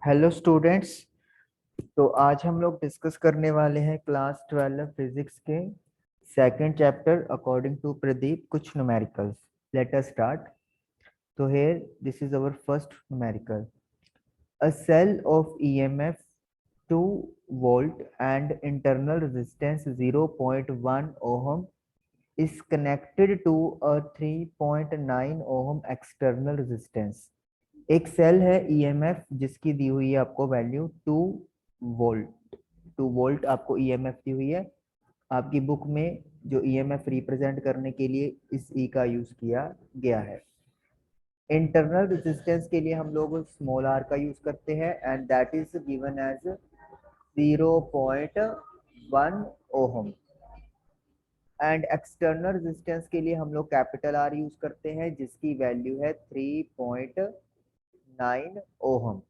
Hello students. तो आज हम लोग डिस्कस करने वाले हैं क्लास 12 फिजिक्स के second chapter according to Pradeep कुछ न्यूमेरिकल्स। Let us start. तो here this is our first numerical. A cell of EMF 2 volt and internal resistance 0.1 ohm is connected to a 3.9 ohm external resistance. एक cell है EMF जिसकी दी हुई है आपको value 2 volt. 2 volt आपको EMF दी हुई है। आपकी बुक में जो ईएमएफ रिप्रेजेंट करने के लिए इस ई का यूज किया गया है। इंटरनल रेजिस्टेंस के लिए हम लोग स्मॉल आर का यूज करते हैं and that is given as 0.1 ohm. एंड एक्सटर्नल रेजिस्टेंस के लिए हम लोग कैपिटल आर यूज करते हैं जिसकी वैल्यू है 3.9 ओहम।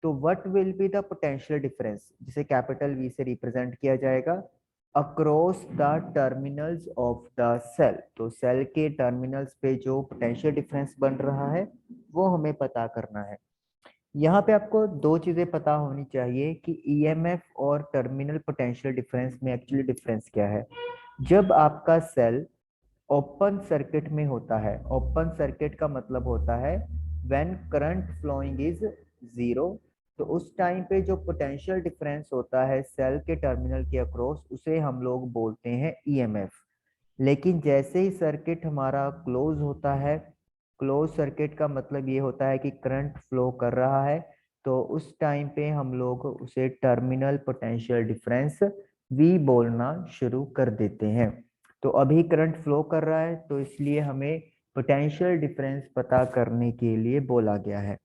तो what will be the potential difference, जिसे कैपिटल वी से रिप्रेजेंट किया जाएगा, across the terminals of the cell. तो सेल के टर्मिनल्स पे जो पोटेंशियल डिफरेंस बन रहा है वो हमें पता करना है। यहाँ पे आपको दो चीजें पता होनी चाहिए कि ईएमएफ और टर्मिनल पोटेंशियल डिफरेंस में एक्चुअली डिफरेंस क्या है। जब आपका सेल ओपन सर्किट में होता है, ओपन सर्किट का मतलब होता है when current following is zero, तो उस टाइम पे जो पोटेंशियल डिफरेंस होता है सेल के टर्मिनल के अक्रॉस उसे हम लोग बोलते हैं ईएमएफ। लेकिन जैसे ही सर्किट हमारा क्लोज होता है, क्लोज सर्किट का मतलब ये होता है कि करंट फ्लो कर रहा है, तो उस टाइम पे हम लोग उसे टर्मिनल पोटेंशियल डिफरेंस वी बोलना शुरू कर देते हैं। तो अभी करंट फ्लो कर रहा है तो इसलिए हमें पोटेंशियल डिफरेंस पता करने के लिए बोला गया है।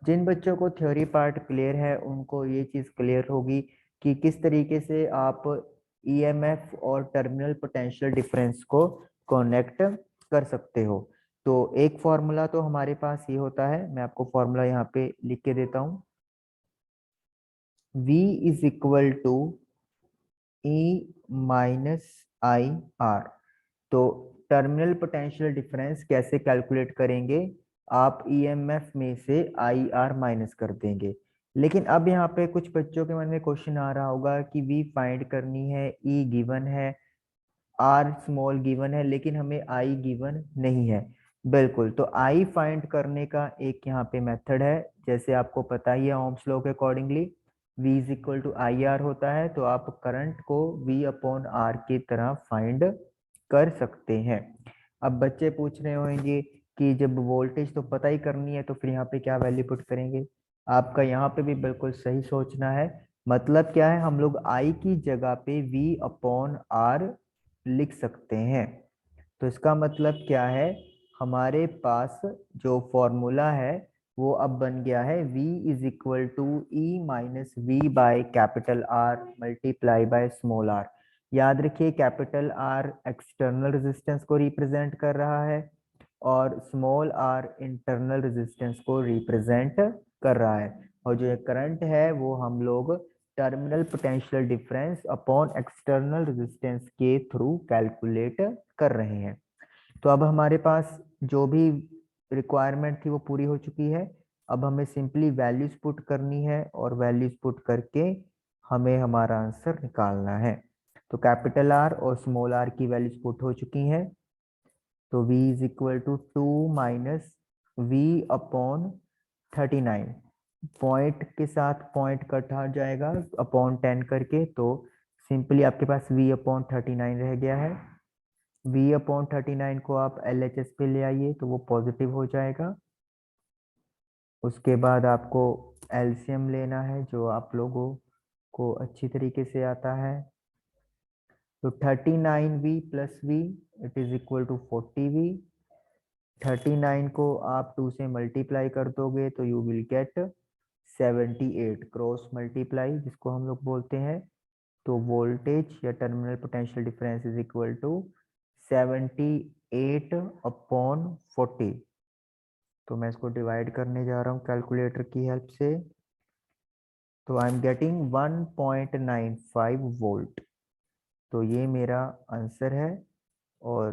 जिन बच्चों को थ्योरी पार्ट क्लियर है उनको ये चीज क्लियर होगी कि किस तरीके से आप ईएमएफ और टर्मिनल पोटेंशियल डिफरेंस को कनेक्ट कर सकते हो। तो एक फॉर्मूला तो हमारे पास ये होता है, मैं आपको फॉर्मूला यहाँ पे लिख के देता हूँ। V is equal to E minus I R. तो टर्मिनल पोटेंशियल डिफरेंस कैसे कैलकुलेट करेंगे, आप ईएमएफ में से आई आर माइनस कर देंगे। लेकिन अब यहाँ पे कुछ बच्चों के मन में क्वेश्चन आ रहा होगा कि वी फाइंड करनी है, ई गिवन है, आर स्मॉल गिवन है, लेकिन हमें आई गिवन नहीं है। बिल्कुल, तो आई फाइंड करने का एक यहाँ पे मेथड है। जैसे आपको पता ही है ओम्स लॉ के accordingly V is equal to I R होता है, तो आप करंट को V अपॉन आर की तरह फाइंड कर सकते हैं। अब बच्चे पूछ रहे होंगे कि जब वोल्टेज तो पता ही करनी है तो फिर यहाँ पे क्या वैल्यू पुट करेंगे। आपका यहाँ पे भी बिल्कुल सही सोचना है। मतलब क्या है, हम लोग I की जगह पे V अपॉन आर लिख सकते हैं। तो इसका मतलब क्या है, हमारे पास जो फॉर्मूला है वो अब बन गया है V is equal to E minus V by capital R multiply by small R. याद रखिए कैपिटल आर एक्सटर्नल रेजिस्टेंस को रिप्रेजेंट कर रहा है और स्मॉल आर इंटरनल रेजिस्टेंस को रिप्रेजेंट कर रहा है। और जो ये करंट है वो हम लोग terminal potential difference upon external resistance के थ्रू कैलकुलेट कर रहे हैं। तो अब हमारे पास जो भी रिक्वायरमेंट थी वो पूरी हो चुकी है। अब हमें सिंपली वैल्यूज पुट करनी है और वैल्यूज पुट करके हमें हमारा आंसर निकालना है। तो कैपिटल आर और स्मॉल आर की वैल्यूज पुट हो चुकी हैं। तो v is equal to 2 minus V upon 39, point के साथ पॉइंट कट आ जाएगा अपॉन 10 करके, तो सिंपली आपके पास v अपॉन 39 रह गया है। v अपॉन 39 को आप LHS पे ले आइए तो वो पॉजिटिव हो जाएगा। उसके बाद आपको एलसीएम लेना है जो आप लोगों को अच्छी तरीके से आता है। तो 39v plus v it is equal to 40v। 39 को आप 2 से मल्टीप्लाई कर दोगे तो you will get 78 cross multiply जिसको हम लोग बोलते हैं। तो वोल्टेज या terminal potential difference is equal to 78 upon 40। तो मैं इसको डिवाइड करने जा रहा हूँ कैलकुलेटर की हेल्प से। तो आई एम गेटिंग 1.95 वोल्ट। तो ये मेरा आंसर है और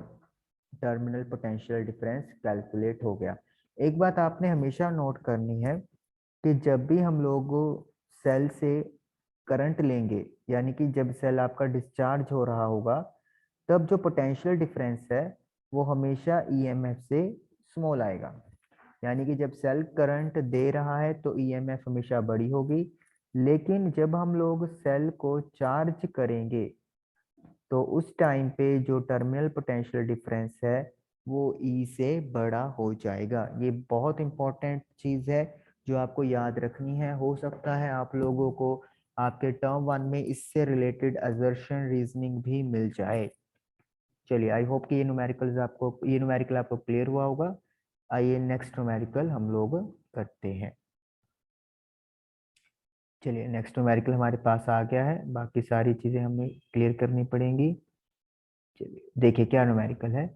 टर्मिनल पोटेंशियल डिफरेंस कैलकुलेट हो गया। एक बात आपने हमेशा नोट करनी है कि जब भी हम लोग सेल से करंट लेंगे, यानी कि जब सेल आपका डिस्चार्ज हो रहा होगा, तब जो पोटेंशियल डिफरेंस है वो हमेशा ईएमएफ से स्मॉल आएगा। यानी कि जब सेल करंट दे रहा है तो ईएमएफ हमेशा बड़ी होगी, लेकिन जब हम लोग सेल को चार्ज करेंगे तो उस टाइम पे जो टर्मिनल पोटेंशियल डिफरेंस है वो ई से बड़ा हो जाएगा। ये बहुत इंपॉर्टेंट चीज है जो आपको याद रखनी है। हो सकता है आप लोगों को आपके टर्म वन में इससे रिलेटेड असर्शन रीजनिंग भी मिल जाए। चलिए, आई होप कि ये न्यूमेरिकल आपको क्लियर हुआ होगा। आइए नेक्स्ट न्यूमेरिकल हम लोग करते हैं। चलिए, नेक्स्ट न्यूमेरिकल हमारे पास आ गया है, बाकी सारी चीजें हमें क्लियर करनी पड़ेंगी। चलिए देखिए क्या न्यूमेरिकल है।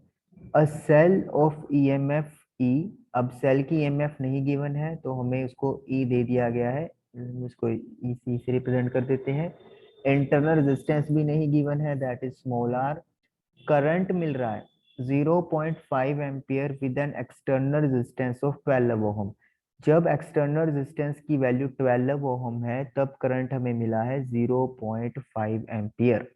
अ सेल ऑफ ईएमएफ ई। अब सेल की ईएमएफ नहीं गिवन है तो हमें उसको ई दे दिया गया है, हम उसको ई सी से रिप्रेजेंट कर देते हैं। इंटरनल रेजिस्टेंस भी नहीं गिवन है, that is small R. Current मिल रहा है 0.5 ampere with an external resistance of 12 ohm. जब एक्सटर्नल रेजिस्टेंस की वैल्यू 12 ओहम है तब करंट हमें मिला है 0.5 ampere,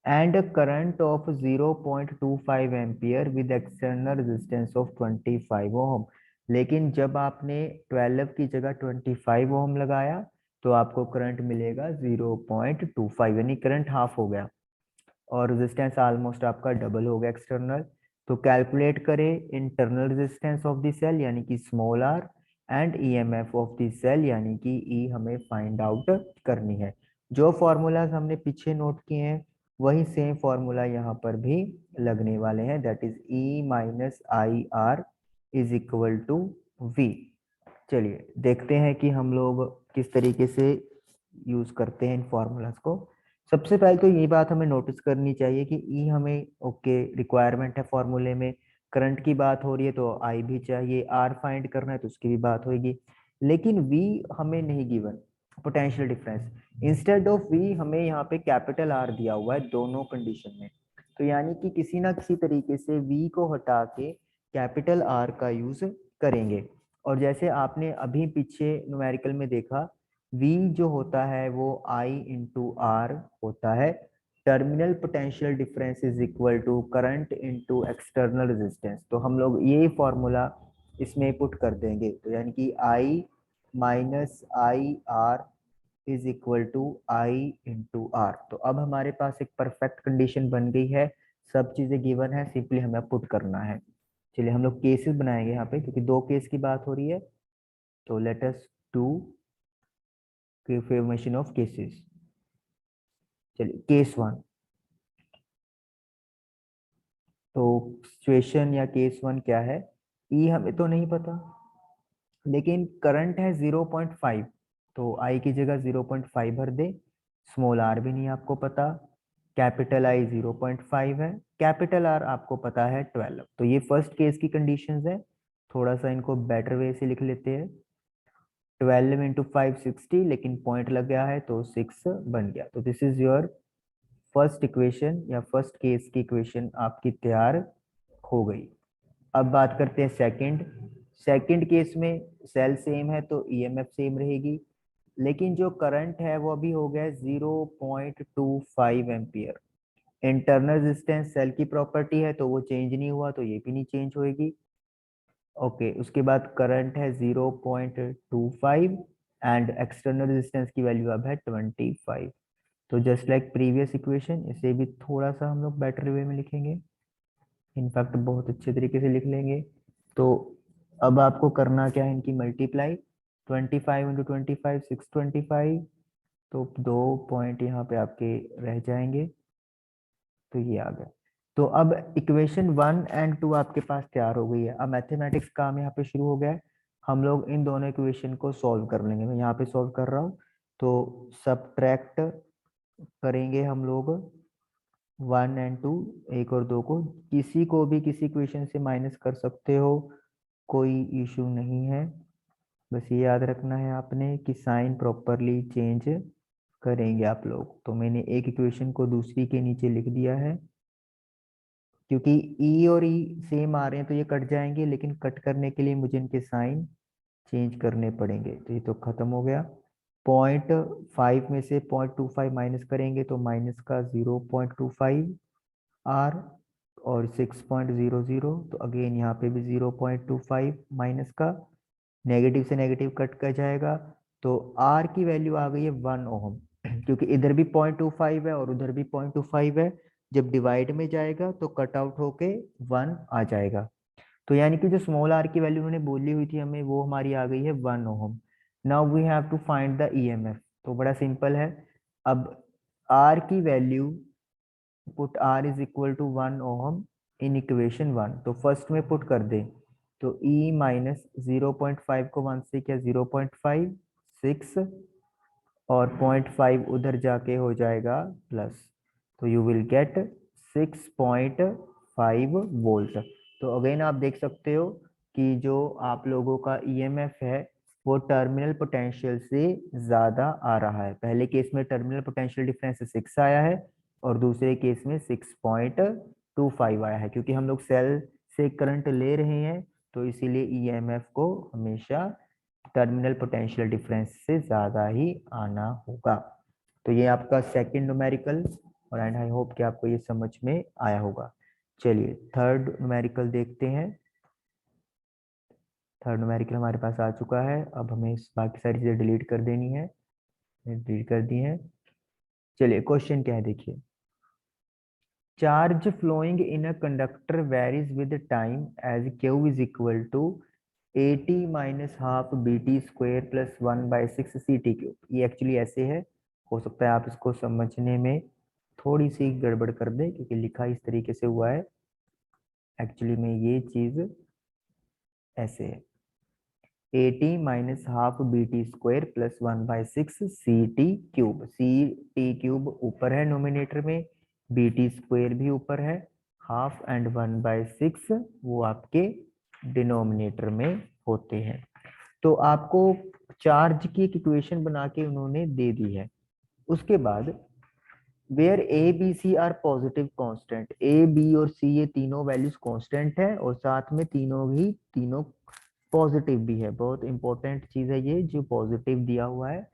and a current of 0.25 ampere with external resistance of 25 ohm. लेकिन जब आपने 12 की जगह 25 ओम लगाया तो आपको करंट मिलेगा 0.25, यानी करंट हाफ हो गया और रेजिस्टेंस ऑलमोस्ट आपका डबल हो गया एक्सटर्नल। तो कैलकुलेट करें internal resistance of the cell यानी कि small R, and EMF of the cell यानी कि ई हमें फाइंड आउट करनी है। जो फॉर्मूलाज हमने पीछे नोट किए हैं वही सेम फॉर्मूला यहाँ पर भी लगने वाले हैं, that is E minus I R is equal to V. चलिए देखते हैं कि हम लोग किस तरीके से यूज करते हैं इन फॉर्मूलाज को। सबसे पहले तो ये बात हमें नोटिस करनी चाहिए कि ई हमें ओके रिक्वायरमेंट है फॉर्मूले में, करंट की बात हो रही है तो आई भी चाहिए, आर फाइंड करना है तो उसकी भी बात होगी, लेकिन वी हमें नहीं given potential difference. Instead of V हमें यहाँ पे कैपिटल आर दिया हुआ है दोनों कंडीशन में। तो यानी कि किसी ना किसी तरीके से वी को हटा के कैपिटल आर का यूज करेंगे। और जैसे आपने अभी पीछे न्यूमेरिकल में देखा, V जो होता है वो I इंटू आर होता है। Terminal potential difference is equal to current into external resistance. तो हम लोग ये फॉर्मूला इसमें पुट कर देंगे, तो यानी कि I minus I R is equal to I into R. तो अब हमारे पास एक परफेक्ट कंडीशन बन गई है, सब चीजें गिवन है, सिंपली हमें पुट करना है। चलिए हम लोग केसेस बनाएंगे यहाँ पे क्योंकि दो केस की बात हो रही है, तो let us do formation of cases. चलिए केस वन। तो सिचुएशन या केस वन क्या है, ई हमें तो नहीं पता लेकिन करंट है 0.5, तो आई की जगह 0.5 भर दे। स्मॉल आर भी नहीं आपको पता, कैपिटल आई 0.5 है, कैपिटल आर आपको पता है 12। तो ये फर्स्ट केस की कंडीशंस है, थोड़ा सा इनको बेटर वे से लिख लेते हैं। 12 इंटू 5 60, लेकिन पॉइंट लग गया है तो 6 बन गया। तो this is your first equation या फर्स्ट केस की इक्वेशन आपकी तैयार हो गई। अब बात करते हैं सेकंड। सेकंड केस में सेल सेम है तो ईएमएफ सेम रहेगी, लेकिन जो करंट है वो अभी हो गया 0.25 एम्पियर। इंटरनल रेजिस्टेंस सेल की प्रॉपर्टी है तो वो चेंज नहीं हुआ, तो ये भी नहीं चेंज होएगी। ओके, उसके बाद करंट है 0.25 एंड एक्सटर्नल रेजिस्टेंस की वैल्यू अब है 25। तो जस्ट लाइक प्रीवियस इक्वेशन इसे भी थोड़ा सा हम लोग बेटर वे में लिखेंगे, इनफैक्ट बहुत अच्छे तरीके से लिख लेंगे। तो अब आपको करना क्या है, इनकी मल्टीप्लाई 25 इंटू 25 625, तो 2 पॉइंट यहाँ पे आपके रह जाएंगे, तो ये आ गया। तो अब इक्वेशन 1 एंड 2 आपके पास तैयार हो गई है। अब मैथमेटिक्स काम यहाँ पे शुरू हो गया है, हम लोग इन दोनों इक्वेशन को सॉल्व कर लेंगे। मैं यहाँ पे सॉल्व कर रहा हूँ, तो सब्ट्रैक्ट करेंगे हम लोग 1 एंड 2, एक और दो को, किसी को भी किसी इक्वेशन से माइनस कर सकते हो, कोई इशू नहीं है। बस ये याद रखना है आपने कि साइन प्रॉपरली चेंज करेंगे आप लोग। तो मैंने एक इक्वेशन को दूसरी के नीचे लिख दिया है, क्योंकि ई और ई सेम आ रहे हैं तो ये कट जाएंगे, लेकिन कट करने के लिए मुझे इनके साइन चेंज करने पड़ेंगे। तो ये तो खत्म हो गया। 0.5 में से 0.25 माइनस करेंगे तो माइनस का 0.25 आर, और 6.00, तो अगेन यहाँ पे भी 0.25 माइनस का, नेगेटिव से नेगेटिव कट कर जाएगा, तो आर की वैल्यू आ गई है 1 ओम। क्योंकि इधर भी 0.25 है और उधर भी 0.25 है, जब डिवाइड में जाएगा तो कट आउट होके 1 आ जाएगा। तो यानी कि जो स्मॉल आर की वैल्यू उन्होंने बोली हुई थी हमें, वो हमारी आ गई है 1 ohm. Now we have to find the EMF. तो बड़ा सिंपल है। अब आर की value, put R is equal to 1 ohm in equation 1, तो फर्स्ट में पुट कर दे। तो ई माइनस 0.5 को 1 से किया 0.5, 6, और 0.5 उधर जाके हो जाएगा प्लस, तो यू विल गेट 6.5 वोल्ट। तो अगेन आप देख सकते हो कि जो आप लोगों का ईएमएफ है वो टर्मिनल पोटेंशियल से ज्यादा आ रहा है। पहले केस में टर्मिनल पोटेंशियल डिफरेंस 6 आया है और दूसरे केस में 6.25 आया है। क्योंकि हम लोग सेल से करंट ले रहे हैं तो इसीलिए ईएमएफ को हमेशा टर्मिनल पोटेंशियल डिफरेंस से ज़्यादा ही आना होगा। तो ये आपका सेकंड न्यूमेरिकल, और एंड आई होप कि आपको ये समझ में आया होगा। चलिए थर्ड न्यूमेरिकल देखते हैं। थर्ड न्यूमेरिकल हमारे पास आ चुका है। अब हमें बाकी सारी चीज़ें डिलीट कर देनी है, डिलीट कर दी है। चलिए क्वेश्चन क्या है देखिए। Charge flowing in a conductor varies with time as Q is equal to 80 minus half B T square plus 1/6 C T cube. ये एक्चुअली ऐसे है, हो सकता है आप इसको समझने में थोड़ी सी गड़बड़ कर दे क्योंकि लिखा इस तरीके से हुआ है। एक्चुअली में ये चीज ऐसे है, 80 minus half B T square plus 1/6 C T cube. C T cube ऊपर है नोमिनेटर में, बी टी स्क्वेयर भी ऊपर है, हाफ एंड 1/6 वो आपके डिनोमिनेटर में होते हैं। तो आपको चार्ज की एक इक्वेशन बना के उन्होंने दे दी है। उसके बाद where A B C are positive constant, A B और सी ये तीनों वैल्यूज कांस्टेंट है और साथ में तीनों पॉजिटिव भी है। बहुत इंपॉर्टेंट चीज है ये जो पॉजिटिव दिया हुआ है।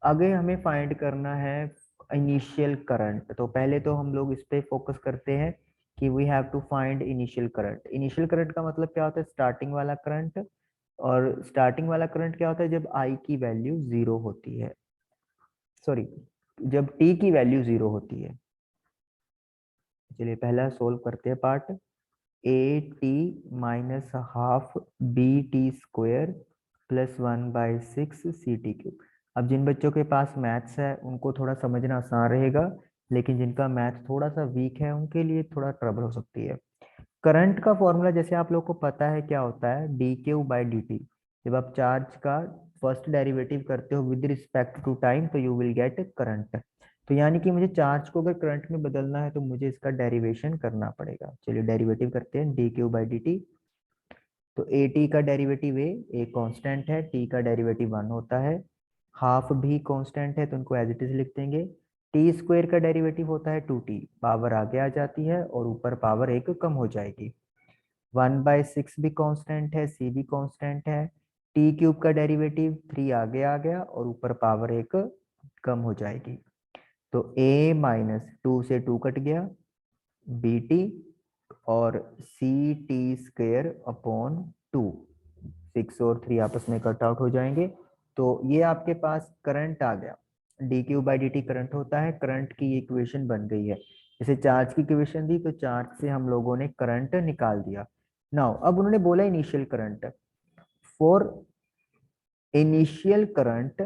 आगे हमें फाइंड करना है इनिशियल करंट। तो पहले तो हम लोग इस पे फोकस करते हैं कि we have to find initial current. Initial current का मतलब क्या होता है? स्टार्टिंग वाला करंट। और स्टार्टिंग वाला करंट क्या होता है? जब आई की वैल्यू 0 होती है, सॉरी, जब टी की वैल्यू 0 होती है। चलिए पहला सोल्व करते हैं part. A T minus half B T square plus 1/6 C T cube. अब जिन बच्चों के पास मैथ्स है उनको थोड़ा समझना आसान रहेगा, लेकिन जिनका मैथ थोड़ा सा वीक है उनके लिए थोड़ा ट्रबल हो सकती है। करंट का फॉर्मूला जैसे आप लोग को पता है क्या होता है, D Q by D T. जब आप चार्ज का फर्स्ट डेरिवेटिव करते हो विद रिस्पेक्ट टू टाइम तो यू विल गेट करंट। तो यानी कि मुझे चार्ज को अगर करंट में बदलना है तो मुझे इसका डेरिवेशन करना पड़ेगा। चलिए डेरिवेटिव करते हैं, D Q by D T. तो ए टी का डेरिवेटिव ए कांस्टेंट है, टी का डेरिवेटिव 1 होता है, हाफ भी कांस्टेंट है तो उनको एज इट इज लिख देंगे। टी स्क्वायर का डेरिवेटिव होता है 2t, पावर आगे आ जाती है और ऊपर पावर एक कम हो जाएगी। 1/6 भी कांस्टेंट है, सी भी कांस्टेंट है। टी क्यूब का डेरिवेटिव 3 आगे आ गया और ऊपर पावर एक कम हो जाएगी। तो a माइनस 2 से 2 कट गया, बी टी, और सी टी स्क्वेयर अपॉन 2, 6 और 3 आपस में कट आउट हो जाएंगे। तो ये आपके पास करंट आ गया। D Q by D T current होता है, करंट की इक्वेशन बन गई है। जैसे चार्ज की इक्वेशन दी तो चार्ज से हम लोगों ने करंट निकाल दिया। नाउ अब उन्होंने बोला initial current. For initial current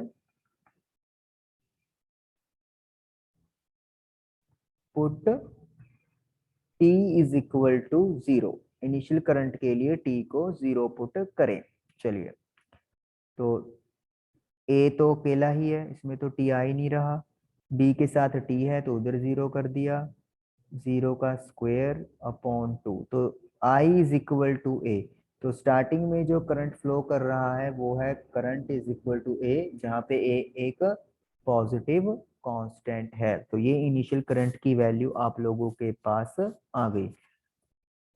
put T is equal to 0। Initial current के लिए T को 0 पुट करें। चलिए, तो A तो अकेला ही है, इसमें तो T आ ही नहीं रहा। B के साथ T है तो उधर 0 कर दिया, 0 का स्क्वायर अपॉन 2। तो I is equal to A। तो स्टार्टिंग में जो करंट फ्लो कर रहा है वो है current is equal to A, जहाँ पे A एक पॉजिटिव कांस्टेंट है। तो ये इनिशियल करंट की वैल्यू आप लोगों के पास आ गई।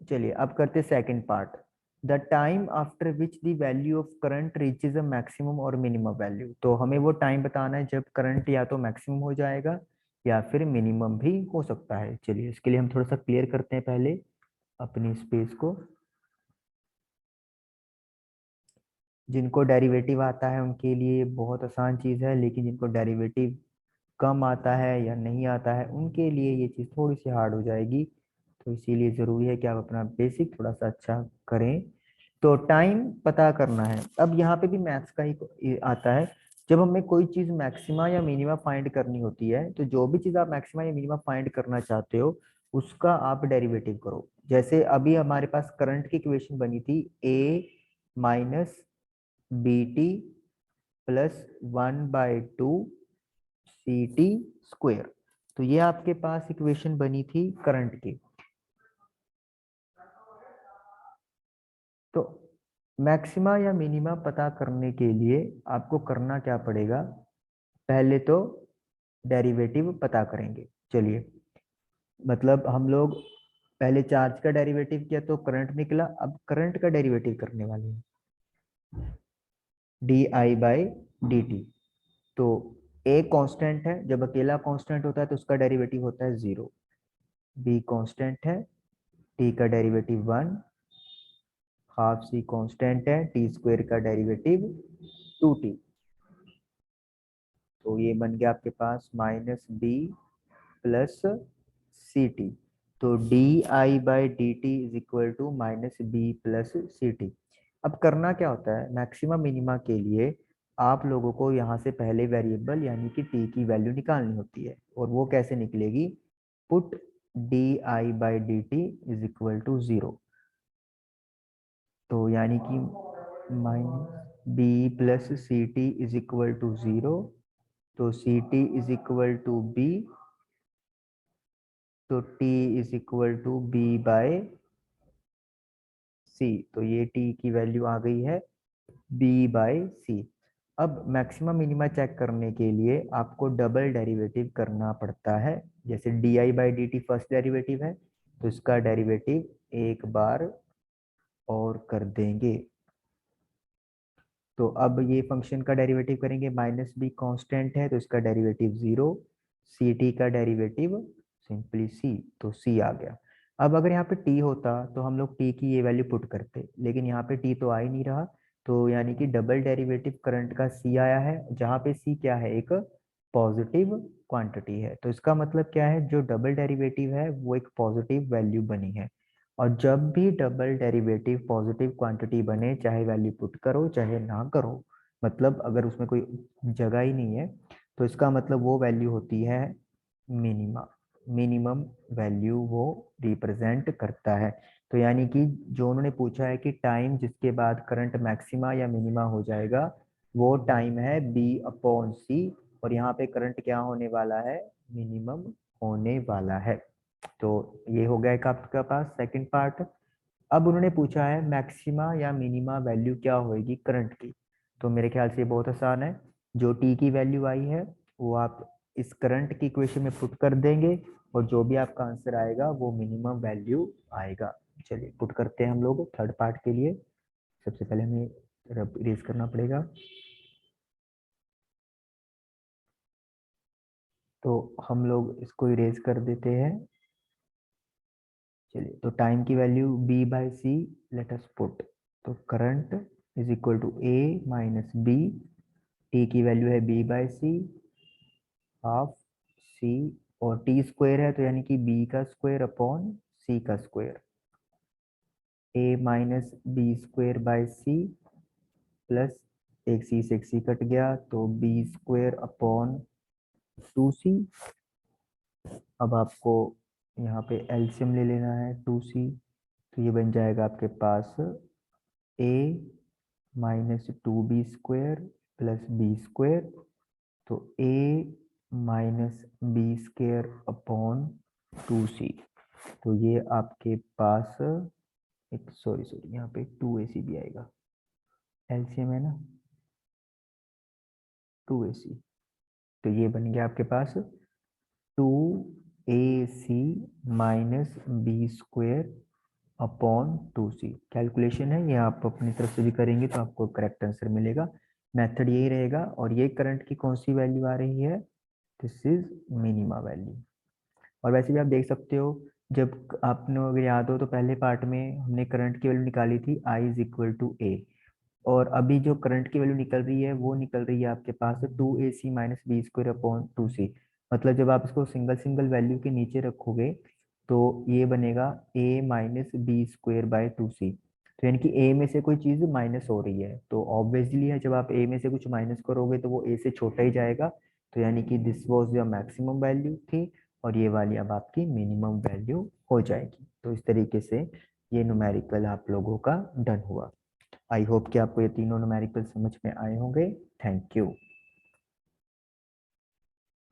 चलिए अब करते second part. The time after which the value of current reaches a maximum और मिनिमम वैल्यू। तो हमें वो टाइम बताना है जब करंट या तो मैक्सिमम हो जाएगा या फिर मिनिमम भी हो सकता है। चलिए इसके लिए हम थोड़ा सा क्लियर करते हैं पहले अपनी स्पेस को। जिनको डेरिवेटिव आता है उनके लिए बहुत आसान चीज़ है, लेकिन जिनको डेरिवेटिव कम आता है या नहीं आता है उनके लिए ये चीज़ थोड़ी सी हार्ड हो जाएगी। तो इसीलिए ज़रूरी है कि आप अपना बेसिक थोड़ा सा अच्छा करें। तो टाइम पता करना है। अब यहाँ पे भी मैथ्स का ही आता है। जब हमें कोई चीज़ मैक्सिमा या मिनिमा फाइंड करनी होती है तो जो भी चीज़ आप मैक्सिमा या मिनिमा फाइंड करना चाहते हो उसका आप डेरिवेटिव करो। जैसे अभी हमारे पास करंट की इक्वेशन बनी थी A minus B T plus 1/2 C T square. तो ये आपके पास इक्वेशन बनी थी करंट की। तो मैक्सिमा या मिनिमा पता करने के लिए आपको करना क्या पड़ेगा, पहले तो डेरिवेटिव पता करेंगे। चलिए मतलब हम लोग पहले चार्ज का डेरिवेटिव किया तो करंट निकला, अब करंट का डेरिवेटिव करने वाले हैं D I by D T. तो ए कांस्टेंट है, जब अकेला कांस्टेंट होता है तो उसका डेरिवेटिव होता है 0। बी कांस्टेंट है, टी का डेरिवेटिव 1, हाफ सी कांस्टेंट है, टी स्क्वायर का डेरिवेटिव 2t। तो ये बन गया आपके पास minus B plus C T. तो D I by D T is equal to minus B plus C T. अब करना क्या होता है, मैक्सिमम मिनिमा के लिए आप लोगों को यहाँ से पहले वेरिएबल यानी कि टी की वैल्यू निकालनी होती है। और वो कैसे निकलेगी, put D I by D T is equal to 0। तो यानी कि minus B plus C T is equal to 0। तो C T is equal to B, तो T is equal to B by C. तो ये टी की value आ गई है बी बाय सी। अब मैक्सिमम मिनिमा चेक करने के लिए आपको डबल डेरिवेटिव करना पड़ता है। जैसे D I by D T first derivative है तो इसका डेरिवेटिव एक बार और कर देंगे। तो अब ये फंक्शन का डेरिवेटिव करेंगे, माइनस बी कांस्टेंट है तो इसका डेरिवेटिव 0, सी टी का डेरिवेटिव सिंपली सी, तो सी आ गया। अब अगर यहाँ पे टी होता तो हम लोग टी की ये वैल्यू पुट करते, लेकिन यहाँ पे टी तो आ ही नहीं रहा। तो यानी कि डबल डेरिवेटिव करंट का सी आया है, जहाँ पे सी क्या है, एक पॉजिटिव क्वांटिटी है। तो इसका मतलब क्या है, जो डबल डेरिवेटिव है वो एक पॉजिटिव वैल्यू बनी है। और जब भी डबल डेरिवेटिव पॉजिटिव क्वांटिटी बने, चाहे वैल्यू पुट करो चाहे ना करो, मतलब अगर उसमें कोई जगह ही नहीं है, तो इसका मतलब वो वैल्यू होती है मिनिमा, मिनिमम वैल्यू वो रिप्रेजेंट करता है। तो यानी कि जो उन्होंने पूछा है कि टाइम जिसके बाद करंट मैक्सिमा या मिनिमा हो जाएगा, वो टाइम है बी अपॉन सी। और यहाँ पे करंट क्या होने वाला है, मिनिमम होने वाला है। तो ये हो गया एक आपके पास सेकंड पार्ट। अब उन्होंने पूछा है मैक्सिमा या मिनिमा वैल्यू क्या होएगी करंट की। तो मेरे ख्याल से ये बहुत आसान है। जो टी की वैल्यू आई है वो आप इस करंट की इक्वेशन में पुट कर देंगे और जो भी आपका आंसर आएगा वो मिनिमम वैल्यू आएगा। चलिए पुट करते हैं हम लोग थर्ड पार्ट के लिए। सबसे पहले हमें इरेज करना पड़ेगा। तो हम लोग इसको इरेज कर देते हैं। चलिए तो टाइम की value B by C let us put. तो current is equal to A minus B, T की वैल्यू है B by C half C, और टी स्क्वायर है तो यानी कि बी का स्क्वायर अपॉन सी का square, A minus B square by C plus एक सी से एक सी कट गया तो बी स्क्वायर अपॉन 2c। अब आपको यहाँ पे एलसीएम ले लेना है 2c। तो ये बन जाएगा आपके पास ए माइनस 2b² प्लस b²। तो ए माइनस b² अपॉन 2c। तो ये आपके पास एक सॉरी सॉरी यहाँ पे 2ac भी आएगा, एलसीएम है ना 2ac। तो ये बन गया आपके पास 2ac minus b² upon 2c calculation है, ये आप अपनी तरफ से भी करेंगे तो आपको करेक्ट आंसर मिलेगा। मेथड यही रहेगा। और ये करंट की कौन सी वैल्यू आ रही है, दिस इज मिनिमा वैल्यू। और वैसे भी आप देख सकते हो, जब आपने अगर याद हो तो पहले पार्ट में हमने करंट की वैल्यू निकाली थी I इज इक्वल टू ए, और अभी जो करंट की वैल्यू निकल रही है वो निकल रही है आपके पास 2ac minus B square upon 2c। मतलब जब आप इसको सिंगल सिंगल वैल्यू के नीचे रखोगे तो ये बनेगा a minus B square by 2c। तो यानी कि a में से कोई चीज़ माइनस हो रही है, तो ऑब्वियसली है जब आप a में से कुछ माइनस करोगे तो वो a से छोटा ही जाएगा। तो यानी कि this was your maximum value थी, और ये वाली अब आपकी मिनिमम वैल्यू हो जाएगी। तो इस तरीके से ये न्यूमेरिकल आप लोगों का डन हुआ। आई होप कि आपको ये तीनों न्यूमेरिकल समझ में आए होंगे। Thank you.